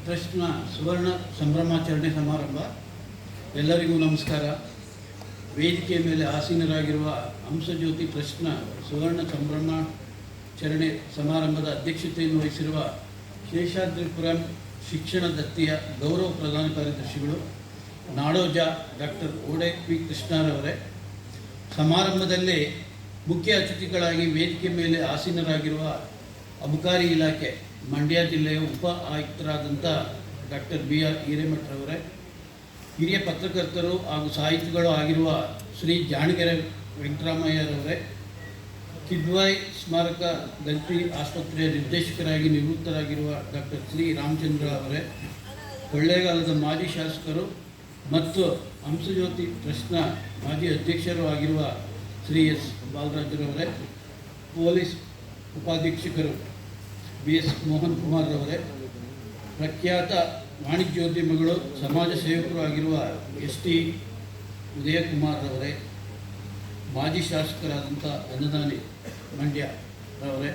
ಟ್ರಸ್ಟ್ನ ಸುವರ್ಣ ಸಂಭ್ರಮಾಚರಣೆ ಸಮಾರಂಭ. ಎಲ್ಲರಿಗೂ ನಮಸ್ಕಾರ. ವೇದಿಕೆಯ ಮೇಲೆ ಆಸೀನರಾಗಿರುವ ಹಂಸಜ್ಯೋತಿ ಟ್ರಸ್ಟ್ನ ಸುವರ್ಣ ಸಂಭ್ರಮಾಚರಣೆ ಸಮಾರಂಭದ ಅಧ್ಯಕ್ಷತೆಯನ್ನು ವಹಿಸಿರುವ ಶೇಷಾದ್ರಿಪುರಂ ಶಿಕ್ಷಣ ದತ್ತಿಯ ಗೌರವ ಪ್ರಧಾನ ಕಾರ್ಯದರ್ಶಿಗಳು ನಾಡೋಜ ಡಾಕ್ಟರ್ ಓಡೆ ಪಿ ಕೃಷ್ಣರವರೇ, ಸಮಾರಂಭದಲ್ಲಿ ಮುಖ್ಯ ಅತಿಥಿಗಳಾಗಿ ವೇದಿಕೆ ಮೇಲೆ ಆಸೀನರಾಗಿರುವ ಅಬಕಾರಿ ಇಲಾಖೆ ಮಂಡ್ಯ ಜಿಲ್ಲೆಯ ಉಪ ಆಯುಕ್ತರಾದಂಥ ಡಾಕ್ಟರ್ ಬಿ ಆರ್ ಹಿರೇಮಠರವರೇ, ಹಿರಿಯ ಪತ್ರಕರ್ತರು ಹಾಗೂ ಸಾಹಿತಿಗಳು ಆಗಿರುವ ಶ್ರೀ ಜಾಣಗೆರೆ ವೆಂಕಟರಾಮಯ್ಯರವರೇ, ಕಿದ್ವಾಯ್ ಸ್ಮಾರಕ ದತ್ತಿ ಆಸ್ಪತ್ರೆಯ ನಿರ್ದೇಶಕರಾಗಿ ನಿವೃತ್ತರಾಗಿರುವ ಡಾಕ್ಟರ್ ಶ್ರೀ ರಾಮಚಂದ್ರ ಅವರೇ, ಕೊಳ್ಳೇಗಾಲದ ಮಾಜಿ ಶಾಸಕರು ಮತ್ತು ಹಂಸಜ್ಯೋತಿ ಟ್ರಸ್ಟ್ನ ಮಾಜಿ ಅಧ್ಯಕ್ಷರು ಆಗಿರುವ ಶ್ರೀ ಎಸ್ ಬಾಲರಾಜರವರೇ, ಪೊಲೀಸ್ ಉಪಾಧೀಕ್ಷಕರು ಬಿ ಎಸ್ ಮೋಹನ್ ಕುಮಾರ್ರವರೇ, ಪ್ರಖ್ಯಾತ ವಾಣಿಜ್ಯೋದ್ಯಮಿಗಳು ಸಮಾಜ ಸೇವಕರು ಆಗಿರುವ ಎಸ್ ಟಿ ಉದಯಕುಮಾರ್ರವರೇ, ಮಾಜಿ ಶಾಸಕರಾದಂಥ ಅನ್ನದಾನಿ ಮಂಡ್ಯರವರೇ,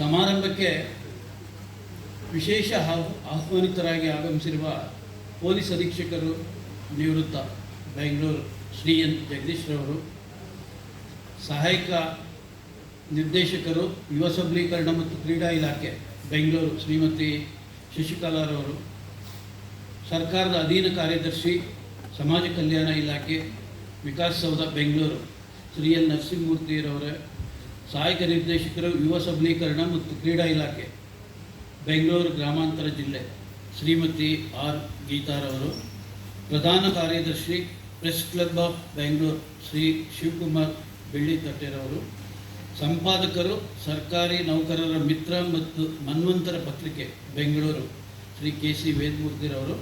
ಸಮಾರಂಭಕ್ಕೆ ವಿಶೇಷ ಆಹ್ವಾನಿತರಾಗಿ ಆಗಮಿಸಿರುವ ಪೊಲೀಸ್ ಅಧೀಕ್ಷಕರು ನಿವೃತ್ತ ಬೆಂಗಳೂರು ಶ್ರೀ ಎನ್ ಜಗದೀಶ್ರವರು, ಸಹಾಯಕ ನಿರ್ದೇಶಕರು ಯುವ ಸಬಲೀಕರಣ ಮತ್ತು ಕ್ರೀಡಾ ಇಲಾಖೆ ಬೆಂಗಳೂರು ಶ್ರೀಮತಿ ಶಶಿಕಲಾರವರು, ಸರ್ಕಾರದ ಅಧೀನ ಕಾರ್ಯದರ್ಶಿ ಸಮಾಜ ಕಲ್ಯಾಣ ಇಲಾಖೆ ವಿಕಾಸಸೌಧ ಬೆಂಗಳೂರು ಶ್ರೀ ಎಲ್ ನರಸಿಂಹಮೂರ್ತಿರವರೇ, ಸಹಾಯಕ ನಿರ್ದೇಶಕರು ಯುವ ಸಬಲೀಕರಣ ಮತ್ತು ಕ್ರೀಡಾ ಇಲಾಖೆ ಬೆಂಗಳೂರು ಗ್ರಾಮಾಂತರ ಜಿಲ್ಲೆ ಶ್ರೀಮತಿ ಆರ್ ಗೀತಾರವರು, ಪ್ರಧಾನ ಕಾರ್ಯದರ್ಶಿ press club of Bengaluru Shri Shivakumar ಬೆಳ್ಳಿತಟ್ಟೆರವರು, ಸಂಪಾದಕರು ಸರ್ಕಾರಿ ನೌಕರರ ಮಿತ್ರ ಮತ್ತು ಮನ್ವಂತರ ಪತ್ರಿಕೆ ಬೆಂಗಳೂರು ಶ್ರೀ ಕೆ ಸಿ ವೇದಮೂರ್ತಿರವರು,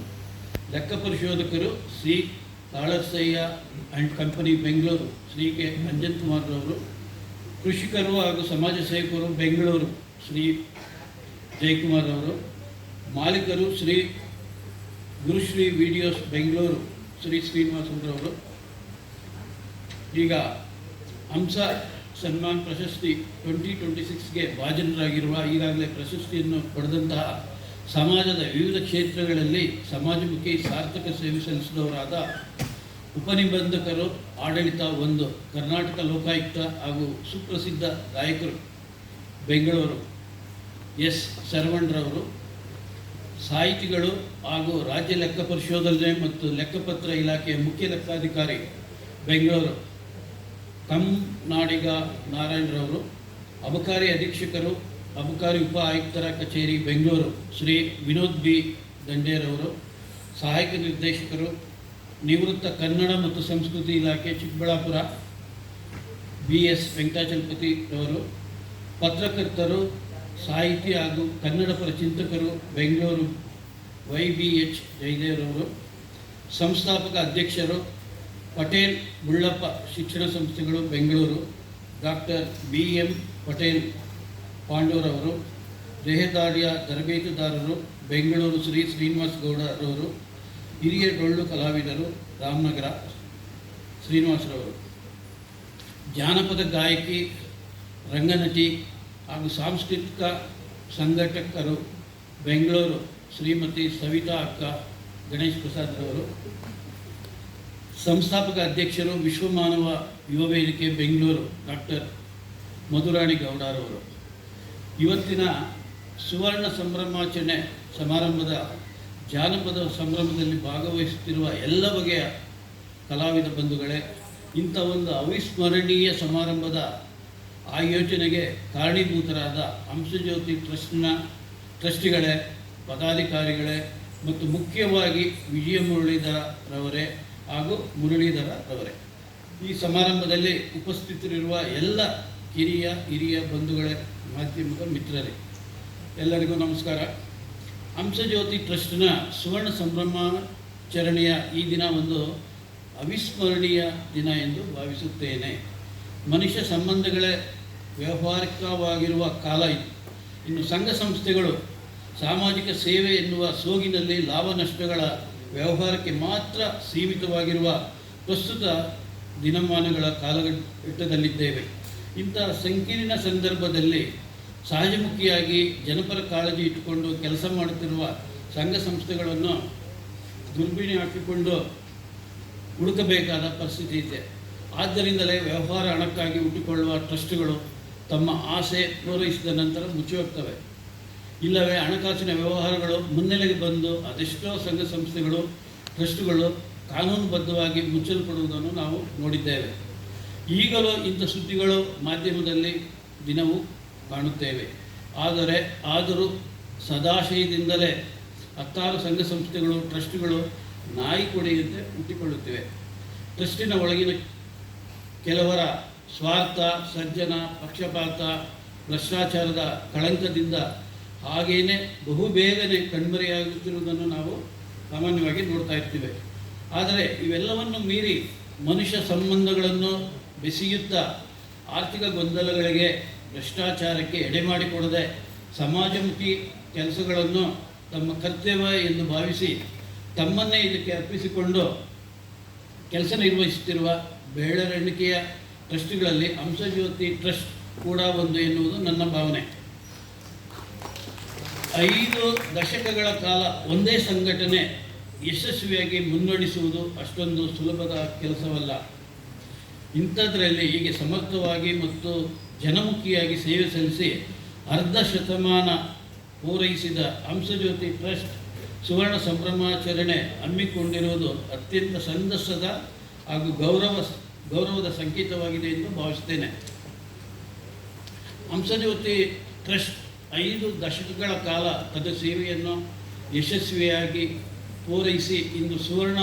ಲೆಕ್ಕ ಪರಿಶೋಧಕರು Shri Talasayya and company Bengaluru Shri K Anjan ಕುಮಾರ್ರವರು, ಕೃಷಿಕರು ಹಾಗೂ ಸಮಾಜ ಸೇವಕರು ಬೆಂಗಳೂರು ಶ್ರೀ ಜಯಕುಮಾರ್ ಅವರು, ಮಾಲೀಕರು ಶ್ರೀ ಗುರುಶ್ರೀ ವಿಡಿಯೋಸ್ ಬೆಂಗಳೂರು ಶ್ರೀ ಶ್ರೀನಿವಾಸರವರು. ಈಗ ಹಂಸ ಸನ್ಮಾನ್ ಪ್ರಶಸ್ತಿ 2026ಗೆ ಭಾಜನರಾಗಿರುವ, ಈಗಾಗಲೇ ಪ್ರಶಸ್ತಿಯನ್ನು ಪಡೆದಂತಹ ಸಮಾಜದ ವಿವಿಧ ಕ್ಷೇತ್ರಗಳಲ್ಲಿ ಸಮಾಜಮುಖಿ ಸಾರ್ಥಕ ಸೇವೆ ಸಲ್ಲಿಸಿದವರಾದ ಉಪನಿಬಂಧಕರು, ಆಡಳಿತ 1 ಕರ್ನಾಟಕ ಲೋಕಾಯುಕ್ತ ಹಾಗೂ ಸುಪ್ರಸಿದ್ಧ ಗಾಯಕರು ಬೆಂಗಳೂರು ಎಸ್ ಶರವಣರವರು, ಸಾಹಿತಿಗಳು ಹಾಗೂ ರಾಜ್ಯ ಲೆಕ್ಕ ಪರಿಶೋಧನೆ ಮತ್ತು ಲೆಕ್ಕಪತ್ರ ಇಲಾಖೆಯ ಮುಖ್ಯ ಲೆಕ್ಕಾಧಿಕಾರಿ ಬೆಂಗಳೂರು ಕಮ್ನಾಡಿಗ ನಾರಾಯಣರವರು, ಅಬಕಾರಿ ಅಧೀಕ್ಷಕರು ಅಬಕಾರಿ ಉಪ ಆಯುಕ್ತರ ಕಚೇರಿ ಬೆಂಗಳೂರು ಶ್ರೀ ವಿನೋದ್ ಬಿ ದಂಡೇರವರು, ಸಹಾಯಕ ನಿರ್ದೇಶಕರು ನಿವೃತ್ತ ಕನ್ನಡ ಮತ್ತು ಸಂಸ್ಕೃತಿ ಇಲಾಖೆ ಚಿಕ್ಕಬಳ್ಳಾಪುರ ಬಿ ಎಸ್ ವೆಂಕಟಾಚಲಪತಿರವರು, ಪತ್ರಕರ್ತರು ಸಾಹಿತಿ ಹಾಗೂ ಕನ್ನಡ ಪರ ಚಿಂತಕರು ಬೆಂಗಳೂರು ವೈ ಬಿ ಎಚ್ ಜಯದೇವರವರು, ಸಂಸ್ಥಾಪಕ ಅಧ್ಯಕ್ಷರು ಪಟೇಲ್ ಬುಳ್ಳಪ್ಪ ಶಿಕ್ಷಣ ಸಂಸ್ಥೆಗಳು Bengaluru doctor B M Patel ಪಾಂಡೂರವರು, ದೇಹದಾಡಿಯ ತರಬೇತುದಾರರು ಬೆಂಗಳೂರು ಶ್ರೀ ಶ್ರೀನಿವಾಸ ಗೌಡರವರು, ಹಿರಿಯ ಡೊಳ್ಳು ಕಲಾವಿದರು ರಾಮನಗರ ಶ್ರೀನಿವಾಸರವರು, ಜಾನಪದ ಗಾಯಕಿ ರಂಗನಟಿ ಹಾಗೂ ಸಾಂಸ್ಕೃತಿಕ ಸಂಘಟಕರು ಬೆಂಗಳೂರು ಶ್ರೀಮತಿ ಸವಿತಾ ಅಕ್ಕ ಗಣೇಶ್ ಪ್ರಸಾದ್ರವರು, ಸಂಸ್ಥಾಪಕ ಅಧ್ಯಕ್ಷರು ವಿಶ್ವಮಾನವ ಯುವ ವೇದಿಕೆ ಬೆಂಗಳೂರು ಡಾಕ್ಟರ್ ಮಧುರಾಣಿ ಗೌಡರವರು. ಇವತ್ತಿನ ಸುವರ್ಣ ಸಂಭ್ರಮಾಚರಣೆ ಸಮಾರಂಭದ ಜಾನಪದ ಸಂಭ್ರಮದಲ್ಲಿ ಭಾಗವಹಿಸುತ್ತಿರುವ ಎಲ್ಲ ಬಗೆಯ ಕಲಾವಿದ ಬಂಧುಗಳೇ, ಇಂಥ ಒಂದು ಅವಿಸ್ಮರಣೀಯ ಸಮಾರಂಭದ ಆಯೋಜನೆಗೆ ಕಾರಣೀಭೂತರಾದ ಹಂಸಜ್ಯೋತಿ ಟ್ರಸ್ಟಿಗಳೇ, ಪದಾಧಿಕಾರಿಗಳೇ ಮತ್ತು ಮುಖ್ಯವಾಗಿ ವಿಜಯ ಮುರಳೀಧರರವರೇ ಹಾಗೂ ಮುರಳೀಧರರವರೇ, ಈ ಸಮಾರಂಭದಲ್ಲಿ ಉಪಸ್ಥಿತರಿರುವ ಎಲ್ಲ ಹಿರಿಯ ಬಂಧುಗಳೇ, ಮಾಧ್ಯಮದ ಮಿತ್ರರೇ, ಎಲ್ಲರಿಗೂ ನಮಸ್ಕಾರ. ಹಂಸಜ್ಯೋತಿ ಟ್ರಸ್ಟ್ನ ಸುವರ್ಣ ಸಂಭ್ರಮಾಚರಣೆಯ ಈ ದಿನ ಒಂದು ಅವಿಸ್ಮರಣೀಯ ದಿನ ಎಂದು ಭಾವಿಸುತ್ತೇನೆ. ಮನುಷ್ಯ ಸಂಬಂಧಗಳೇ ವ್ಯಾವಹಾರಿಕವಾಗಿರುವ ಕಾಲ ಇದು. ಇನ್ನು ಸಂಘ ಸಂಸ್ಥೆಗಳು ಸಾಮಾಜಿಕ ಸೇವೆ ಎನ್ನುವ ಸೋಗಿನಲ್ಲಿ ಲಾಭ ನಷ್ಟಗಳ ವ್ಯವಹಾರಕ್ಕೆ ಮಾತ್ರ ಸೀಮಿತವಾಗಿರುವ ಪ್ರಸ್ತುತ ದಿನಮಾನಗಳ ಕಾಲಘಟ್ಟದಲ್ಲಿದ್ದೇವೆ. ಇಂತಹ ಸಂಕೀರ್ಣ ಸಂದರ್ಭದಲ್ಲಿ ಸಹಜಮುಖಿಯಾಗಿ ಜನಪರ ಕಾಳಜಿ ಇಟ್ಟುಕೊಂಡು ಕೆಲಸ ಮಾಡುತ್ತಿರುವ ಸಂಘ ಸಂಸ್ಥೆಗಳನ್ನು ದುರ್ಬಿಣಿ ಹಾಕಿಕೊಂಡು ಹುಡುಕಬೇಕಾದ ಪರಿಸ್ಥಿತಿ ಇದೆ. ಆದ್ದರಿಂದಲೇ ವ್ಯವಹಾರ ಹಣಕ್ಕಾಗಿ ಹುಟ್ಟಿಕೊಳ್ಳುವ ಟ್ರಸ್ಟ್ಗಳು ತಮ್ಮ ಆಸೆ ಪೂರೈಸಿದ ನಂತರ ಮುಚ್ಚಿ ಹೋಗ್ತವೆ. ಇಲ್ಲವೇ ಹಣಕಾಸಿನ ವ್ಯವಹಾರಗಳು ಮುನ್ನೆಲೆಗೆ ಬಂದು ಅದೆಷ್ಟೋ ಸಂಘ ಸಂಸ್ಥೆಗಳು ಟ್ರಸ್ಟ್ಗಳು ಕಾನೂನುಬದ್ಧವಾಗಿ ಮುಚ್ಚಲ್ಪಡುವುದನ್ನು ನಾವು ನೋಡಿದ್ದೇವೆ. ಈಗಲೂ ಇಂಥ ಸುದ್ದಿಗಳು ಮಾಧ್ಯಮದಲ್ಲಿ ದಿನವೂ ಕಾಣುತ್ತೇವೆ. ಆದರೂ ಸದಾಶಯದಿಂದಲೇ ಹತ್ತಾರು ಸಂಘ ಸಂಸ್ಥೆಗಳು ಟ್ರಸ್ಟ್ಗಳು ನಾಯಿ ಕೊಡೆಯಂತೆ ಹುಟ್ಟಿಕೊಳ್ಳುತ್ತಿವೆ. ಟ್ರಸ್ಟಿನ ಒಳಗಿನ ಕೆಲವರ ಸ್ವಾರ್ಥ, ಸಜ್ಜನ, ಪಕ್ಷಪಾತ, ಭ್ರಷ್ಟಾಚಾರದ ಕಳಂಕದಿಂದ ಹಾಗೇನೆ ಬಹುಬೇಗನೆ ಕಣ್ಮರೆಯಾಗುತ್ತಿರುವುದನ್ನು ನಾವು ಸಾಮಾನ್ಯವಾಗಿ ನೋಡ್ತಾ ಇರ್ತೀವಿ. ಆದರೆ ಇವೆಲ್ಲವನ್ನು ಮೀರಿ ಮನುಷ್ಯ ಸಂಬಂಧಗಳನ್ನು ಬೆಸೆಯುತ್ತಾ ಆರ್ಥಿಕ ಗೊಂದಲಗಳಿಗೆ, ಭ್ರಷ್ಟಾಚಾರಕ್ಕೆ ಎಡೆಮಾಡಿಕೊಡದೆ ಸಮಾಜಮುಖಿ ಕೆಲಸಗಳನ್ನು ತಮ್ಮ ಕರ್ತವ್ಯ ಎಂದು ಭಾವಿಸಿ ತಮ್ಮನ್ನೇ ಇದಕ್ಕೆ ಅರ್ಪಿಸಿಕೊಂಡು ಕೆಲಸ ನಿರ್ವಹಿಸುತ್ತಿರುವ ಬೆರಳೆಣಿಕೆಯ ಟ್ರಸ್ಟ್ಗಳಲ್ಲಿ ಹಂಸಜ್ಯೋತಿ ಟ್ರಸ್ಟ್ ಕೂಡ ಒಂದು ಎನ್ನುವುದು ನನ್ನ ಭಾವನೆ. 5 ದಶಕಗಳ ಕಾಲ ಒಂದೇ ಸಂಘಟನೆ ಯಶಸ್ವಿಯಾಗಿ ಮುನ್ನಡೆಸುವುದು ಅಷ್ಟೊಂದು ಸುಲಭದ ಕೆಲಸವಲ್ಲ. ಇಂಥದ್ರಲ್ಲಿ ಹೀಗೆ ಸಮರ್ಥವಾಗಿ ಮತ್ತು ಜನಮುಖಿಯಾಗಿ ಸೇವೆ ಸಲ್ಲಿಸಿ ಅರ್ಧ ಶತಮಾನ ಪೂರೈಸಿದ ಹಂಸಜ್ಯೋತಿ ಟ್ರಸ್ಟ್ ಸುವರ್ಣ ಸಂಭ್ರಮಾಚರಣೆ ಹಮ್ಮಿಕೊಂಡಿರುವುದು ಅತ್ಯಂತ ಸಂತಸದ ಹಾಗೂ ಗೌರವದ ಸಂಕೇತವಾಗಿದೆ ಎಂದು ಭಾವಿಸುತ್ತೇನೆ. ಹಂಸಜ್ಯೋತಿ ಟ್ರಸ್ಟ್ 5 ದಶಕಗಳ ಕಾಲ ತನ್ನ ಸೇವೆಯನ್ನು ಯಶಸ್ವಿಯಾಗಿ ಪೂರೈಸಿ ಇಂದು ಸುವರ್ಣ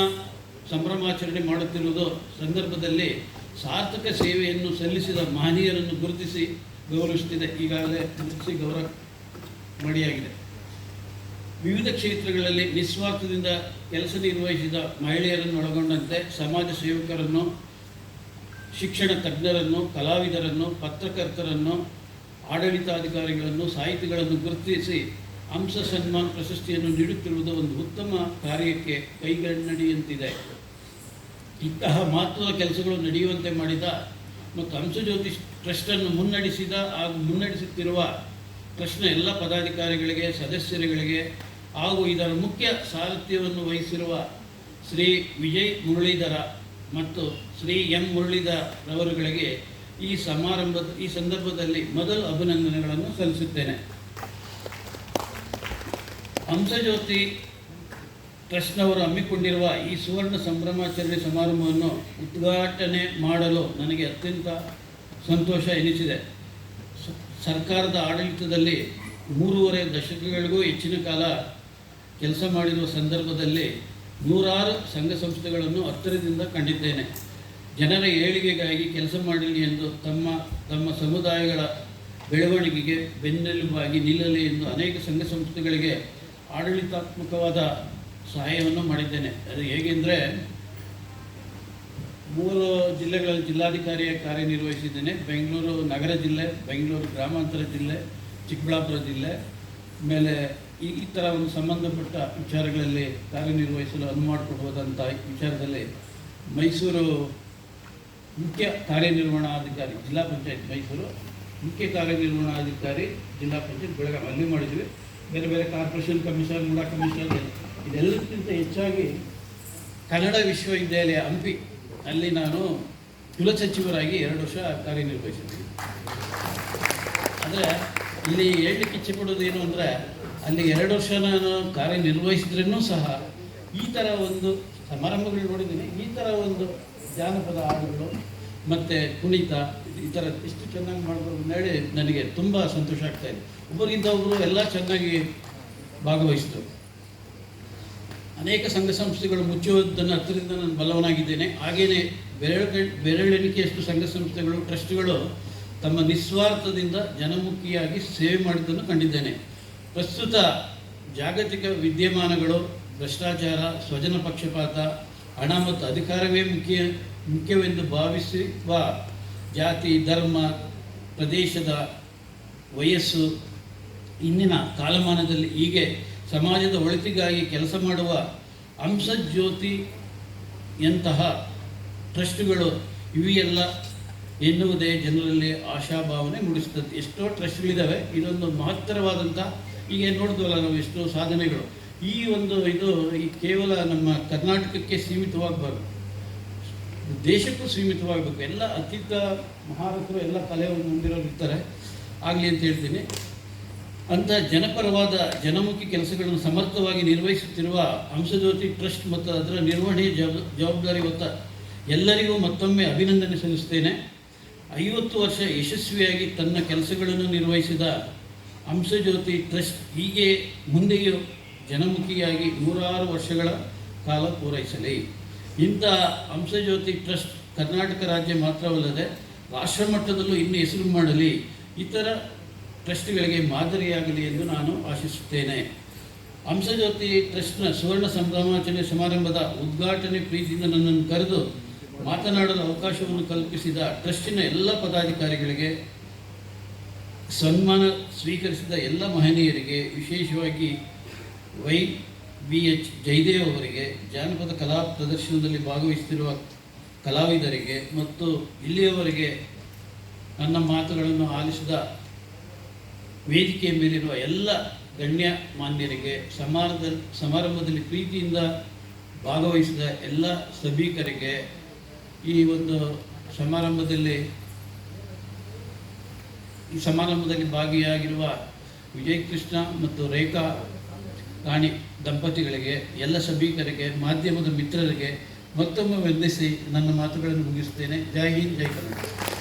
ಸಂಭ್ರಮಾಚರಣೆ ಮಾಡುತ್ತಿರುವುದು ಸಂದರ್ಭದಲ್ಲಿ ಸಾರ್ಥಕ ಸೇವೆಯನ್ನು ಸಲ್ಲಿಸಿದ ಮಹನೀಯರನ್ನು ಗುರುತಿಸಿ ಗೌರವಿಸುತ್ತಿದೆ. ಈಗಾಗಲೇ ಗುರುತಿಸಿ ಗೌರವ ಮಾಡಿಯಾಗಿದೆ. ವಿವಿಧ ಕ್ಷೇತ್ರಗಳಲ್ಲಿ ನಿಸ್ವಾರ್ಥದಿಂದ ಕೆಲಸ ನಿರ್ವಹಿಸಿದ ಮಹಿಳೆಯರನ್ನು ಒಳಗೊಂಡಂತೆ ಸಮಾಜ ಸೇವಕರನ್ನು, ಶಿಕ್ಷಣ ತಜ್ಞರನ್ನು, ಕಲಾವಿದರನ್ನು, ಪತ್ರಕರ್ತರನ್ನು, ಆಡಳಿತಾಧಿಕಾರಿಗಳನ್ನು, ಸಾಹಿತಿಗಳನ್ನು ಗುರುತಿಸಿ ಹಂಸ ಸನ್ಮಾನ್ ಪ್ರಶಸ್ತಿಯನ್ನು ನೀಡುತ್ತಿರುವುದು ಒಂದು ಉತ್ತಮ ಕಾರ್ಯಕ್ಕೆ ಕೈಗನ್ನಡಿಯಂತಿದೆ. ಇಂತಹ ಮಹತ್ವದ ಕೆಲಸಗಳು ನಡೆಯುವಂತೆ ಮಾಡಿದ ಮತ್ತು ಹಂಸಜ್ಯೋತಿ ಟ್ರಸ್ಟನ್ನು ಮುನ್ನಡೆಸುತ್ತಿರುವ ಟ್ರಸ್ಟ್ನ ಎಲ್ಲ ಪದಾಧಿಕಾರಿಗಳಿಗೆ, ಸದಸ್ಯರುಗಳಿಗೆ ಹಾಗೂ ಇದರ ಮುಖ್ಯ ಸಾರಥ್ಯವನ್ನು ವಹಿಸಿರುವ ಶ್ರೀ ವಿಜಯ್ ಮುರಳೀಧರ ಮತ್ತು ಶ್ರೀ ಎಂ ಮುರಳೀಧರ್ ರವರುಗಳಿಗೆ ಈ ಸಂದರ್ಭದಲ್ಲಿ ಮೊದಲು ಅಭಿನಂದನೆಗಳನ್ನು ಸಲ್ಲಿಸುತ್ತೇನೆ. ಹಂಸಜ್ಯೋತಿ ಟ್ರಸ್ಟ್ನವರು ಹಮ್ಮಿಕೊಂಡಿರುವ ಈ ಸುವರ್ಣ ಸಂಭ್ರಮಾಚರಣೆ ಸಮಾರಂಭವನ್ನು ಉದ್ಘಾಟನೆ ಮಾಡಲು ನನಗೆ ಅತ್ಯಂತ ಸಂತೋಷ ಎನಿಸಿದೆ. ಸರ್ಕಾರದ ಆಡಳಿತದಲ್ಲಿ 3.5 ದಶಕಗಳಿಗೂ ಹೆಚ್ಚಿನ ಕಾಲ ಕೆಲಸ ಮಾಡಿರುವ ಸಂದರ್ಭದಲ್ಲಿ ನೂರಾರು ಸಂಘ ಸಂಸ್ಥೆಗಳನ್ನು ಹತ್ತಿರದಿಂದ ಕಂಡಿದ್ದೇನೆ. ಜನರ ಏಳಿಗೆಗಾಗಿ ಕೆಲಸ ಮಾಡಲಿ ಎಂದು ತಮ್ಮ ಸಮುದಾಯಗಳ ಬೆಳವಣಿಗೆಗೆ ಬೆನ್ನೆಲುಬಾಗಿ ನಿಲ್ಲಲಿ ಎಂದು ಅನೇಕ ಸಂಘ ಸಂಸ್ಥೆಗಳಿಗೆ ಆಡಳಿತಾತ್ಮಕವಾದ ಸಹಾಯವನ್ನು ಮಾಡಿದ್ದೇನೆ. ಅದು ಹೇಗೆಂದರೆ 3 ಜಿಲ್ಲೆಗಳಲ್ಲಿ ಜಿಲ್ಲಾಧಿಕಾರಿಯಾಗಿ ಕಾರ್ಯನಿರ್ವಹಿಸಿದ್ದೇನೆ. ಬೆಂಗಳೂರು ನಗರ ಜಿಲ್ಲೆ, ಬೆಂಗಳೂರು ಗ್ರಾಮಾಂತರ ಜಿಲ್ಲೆ, ಚಿಕ್ಕಬಳ್ಳಾಪುರ ಜಿಲ್ಲೆ, ಆಮೇಲೆ ಈ ಥರ ಒಂದು ಸಂಬಂಧಪಟ್ಟ ವಿಚಾರಗಳಲ್ಲಿ ಕಾರ್ಯನಿರ್ವಹಿಸಲು ಅನುವು ಮಾಡಿಕೊಡುವುದಂಥ ವಿಚಾರದಲ್ಲಿ ಮೈಸೂರು ಮುಖ್ಯ ಕಾರ್ಯನಿರ್ವಹಣಾಧಿಕಾರಿ, ಜಿಲ್ಲಾ ಪಂಚಾಯತ್ ಮೈಸೂರು ಮುಖ್ಯ ಕಾರ್ಯನಿರ್ವಹಣಾಧಿಕಾರಿ, ಜಿಲ್ಲಾ ಪಂಚಾಯತ್ ಬೆಳಗಾವಿ ಅಲ್ಲಿ ಮಾಡಿದ್ವಿ. ಬೇರೆ ಬೇರೆ ಕಾರ್ಪೊರೇಷನ್ ಕಮಿಷನರ್, ಮೂಡಾ ಕಮಿಷನರ್, ಇದೆಲ್ಲಕ್ಕಿಂತ ಹೆಚ್ಚಾಗಿ ಕನ್ನಡ ವಿಶ್ವವಿದ್ಯಾಲಯ ಹಂಪಿ ಅಲ್ಲಿ ನಾನು ಕುಲಸಚಿವರಾಗಿ 2 ವರ್ಷ ಕಾರ್ಯನಿರ್ವಹಿಸಿದ್ದೀನಿ. ಆದರೆ ಇಲ್ಲಿ ಹೇಳಲಿಕ್ಕೆ ಇಚ್ಛೆ ಪಡೋದೇನು ಅಂದರೆ, ಅಲ್ಲಿ 2 ವರ್ಷ ನಾನು ಕಾರ್ಯನಿರ್ವಹಿಸಿದ್ರೂ ಸಹ ಈ ಥರ ಒಂದು ಸಮಾರಂಭಗಳು ನೋಡಿದ್ದೀನಿ. ಈ ಥರ ಒಂದು ಜಾನಪದ ಹಾಡುಗಳು ಮತ್ತು ಕುಣಿತ ಈ ಥರ ಇಷ್ಟು ಚೆನ್ನಾಗಿ ಮಾಡ್ಬೋದು ಹೇಳಿ ನನಗೆ ತುಂಬ ಸಂತೋಷ ಆಗ್ತಾಯಿದೆ. ಒಬ್ಬರಿಗಿಂತ ಒಬ್ಬರು ಎಲ್ಲ ಚೆನ್ನಾಗಿ ಭಾಗವಹಿಸಿದರು. ಅನೇಕ ಸಂಘ ಸಂಸ್ಥೆಗಳು ಮುಚ್ಚುವುದನ್ನು ಹತ್ತಿರದಿಂದ ನಾನು ಬಲವನಾಗಿದ್ದೇನೆ. ಹಾಗೆಯೇ ಬೆರಳೆಣಿಕೆಯಷ್ಟು ಸಂಘ ಸಂಸ್ಥೆಗಳು, ಟ್ರಸ್ಟ್ಗಳು ತಮ್ಮ ನಿಸ್ವಾರ್ಥದಿಂದ ಜನಮುಖಿಯಾಗಿ ಸೇವೆ ಮಾಡಿದ್ದನ್ನು ಕಂಡಿದ್ದೇನೆ. ಪ್ರಸ್ತುತ ಜಾಗತಿಕ ವಿದ್ಯಮಾನಗಳು, ಭ್ರಷ್ಟಾಚಾರ, ಸ್ವಜನ ಪಕ್ಷಪಾತ, ಹಣ ಮತ್ತು ಅಧಿಕಾರವೇ ಮುಖ್ಯವೆಂದು ಭಾವಿಸುವ ಜಾತಿ, ಧರ್ಮ, ಪ್ರದೇಶದ ವಯಸ್ಸು ಇಂದಿನ ಕಾಲಮಾನದಲ್ಲಿ ಹೀಗೆ ಸಮಾಜದ ಒಳಿತಿಗಾಗಿ ಕೆಲಸ ಮಾಡುವ ಹಂಸಜ್ಯೋತಿಯಂತಹ ಟ್ರಸ್ಟ್ಗಳು ಇವೆಲ್ಲ ಎನ್ನುವುದೇ ಜನರಲ್ಲಿ ಆಶಾಭಾವನೆ ಮೂಡಿಸ್ತದೆ. ಎಷ್ಟೋ ಟ್ರಸ್ಟ್ಗಳಿದ್ದಾವೆ, ಇದೊಂದು ಮಹತ್ತರವಾದಂಥ, ಈಗ ನೋಡಿದ್ವಲ್ಲ ನಾವು ಎಷ್ಟೋ ಸಾಧನೆಗಳು. ಈ ಒಂದು ಇದು ಈ ಕೇವಲ ನಮ್ಮ ಕರ್ನಾಟಕಕ್ಕೆ ಸೀಮಿತವಾಗಬಾರ್ದು, ದೇಶಕ್ಕೂ ಸೀಮಿತವಾಗಬೇಕು. ಎಲ್ಲ ಅತ್ಯುತ್ತ ಮಹಾರಥರು ಎಲ್ಲ ಕಲೆಯನ್ನು ಹೊಂದಿರೋರು ಇರ್ತಾರೆ, ಆಗಲಿ ಅಂತ ಹೇಳ್ತೀನಿ. ಅಂಥ ಜನಪರವಾದ ಜನಮುಖಿ ಕೆಲಸಗಳನ್ನು ಸಮರ್ಥವಾಗಿ ನಿರ್ವಹಿಸುತ್ತಿರುವ ಹಂಸಜ್ಯೋತಿ ಟ್ರಸ್ಟ್ ಮತ್ತು ಅದರ ನಿರ್ವಹಣೆಯ ಜವಾಬ್ದಾರಿ ಹೊತ್ತ ಎಲ್ಲರಿಗೂ ಮತ್ತೊಮ್ಮೆ ಅಭಿನಂದನೆ ಸಲ್ಲಿಸ್ತೇನೆ. 50 ವರ್ಷ ಯಶಸ್ವಿಯಾಗಿ ತನ್ನ ಕೆಲಸಗಳನ್ನು ನಿರ್ವಹಿಸಿದ ಹಂಸಜ್ಯೋತಿ ಟ್ರಸ್ಟ್ ಹೀಗೆ ಮುಂದೆಯೂ ಜನಮುಖಿಯಾಗಿ 106 ವರ್ಷಗಳ ಕಾಲ ಪೂರೈಸಲಿ. ಇಂಥ ಹಂಸಜ್ಯೋತಿ ಟ್ರಸ್ಟ್ ಕರ್ನಾಟಕ ರಾಜ್ಯ ಮಾತ್ರವಲ್ಲದೆ ರಾಷ್ಟ್ರ ಮಟ್ಟದಲ್ಲೂ ಇನ್ನೂ ಹೆಸರು ಮಾಡಲಿ, ಇತರ ಟ್ರಸ್ಟ್ಗಳಿಗೆ ಮಾದರಿಯಾಗಲಿ ಎಂದು ನಾನು ಆಶಿಸುತ್ತೇನೆ. ಹಂಸಜ್ಯೋತಿ ಟ್ರಸ್ಟ್ನ ಸುವರ್ಣ ಸಂಭ್ರಮಾಚರಣೆ ಸಮಾರಂಭದ ಉದ್ಘಾಟನೆ ಪ್ರೀತಿಯಿಂದ ನನ್ನನ್ನು ಕರೆದು ಮಾತನಾಡಲು ಅವಕಾಶವನ್ನು ಕಲ್ಪಿಸಿದ ಟ್ರಸ್ಟಿನ ಎಲ್ಲ ಪದಾಧಿಕಾರಿಗಳಿಗೆ, ಸನ್ಮಾನ ಸ್ವೀಕರಿಸಿದ ಎಲ್ಲ ಮಹನೀಯರಿಗೆ, ವಿಶೇಷವಾಗಿ YVH ಜಯದೇವ್ ಅವರಿಗೆ, ಜಾನಪದ ಕಲಾ ಪ್ರದರ್ಶನದಲ್ಲಿ ಭಾಗವಹಿಸುತ್ತಿರುವ ಕಲಾವಿದರಿಗೆ ಮತ್ತು ಇಲ್ಲಿಯವರೆಗೆ ನನ್ನ ಮಾತುಗಳನ್ನು ಆಲಿಸಿದ ವೇದಿಕೆಯ ಮೇಲಿರುವ ಎಲ್ಲ ಗಣ್ಯ ಮಾನ್ಯರಿಗೆ, ಸಮಾರಂಭದಲ್ಲಿ ಪ್ರೀತಿಯಿಂದ ಭಾಗವಹಿಸಿದ ಎಲ್ಲ ಸಭಿಕರಿಗೆ, ಈ ಒಂದು ಸಮಾರಂಭದಲ್ಲಿ ಭಾಗಿಯಾಗಿರುವ ವಿಜಯ್ ಕೃಷ್ಣ ಮತ್ತು ರೇಖಾ ರಾಣಿ ದಂಪತಿಗಳಿಗೆ, ಎಲ್ಲ ಸಭಿಕರಿಗೆ, ಮಾಧ್ಯಮದ ಮಿತ್ರರಿಗೆ ಮತ್ತೊಮ್ಮೆ ವಂದಿಸಿ ನನ್ನ ಮಾತುಗಳನ್ನು ಮುಗಿಸುತ್ತೇನೆ. ಜೈ ಹಿಂದ್, ಜೈ ಕರ್ನಾಟಕ.